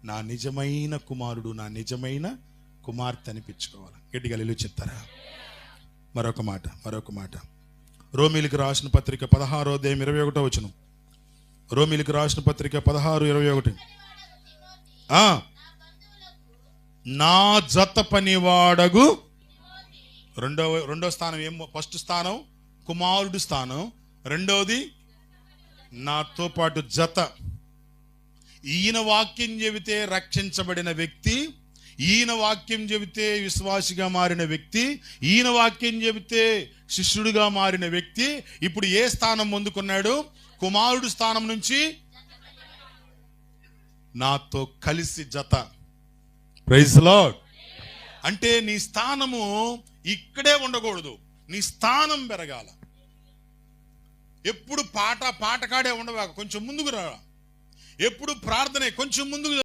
నా నిజమైన కుమారుడు, నా నిజమైన కుమార్తె అనిపించుకోవాలి. గట్టిగా హల్లెలూయా చెప్తారా? మరొక మాట రోమీలకు రాసిన పత్రిక 16వ అధ్యాయం 21వ వచనం. రోమీలకు రాసిన పత్రిక 16:21. నా జత పనివాడగు రెండో స్థానం ఏమో, ఫస్ట్ స్థానం కుమారుడు స్థానం, రెండవది నాతో పాటు జత. ఈయన వాక్యం చెబితే రక్షించబడిన వ్యక్తి, ఈయన వాక్యం చెబితే విశ్వాసిగా మారిన వ్యక్తి, ఈయన వాక్యం చెబితే శిష్యుడిగా మారిన వ్యక్తి ఇప్పుడు ఏ స్థానం పొందుకున్నాడు? కుమారుడు స్థానం నుంచి నాతో కలిసి జత. Praise lord. అంటే నీ స్థానము ఇక్కడే ఉండకూడదు, నీ స్థానం పెరగాల. ఎప్పుడు పాట కాడే ఉండవా, కొంచెం ముందుకు రా. ఎప్పుడు ప్రార్థనే కొంచెం ముందుకు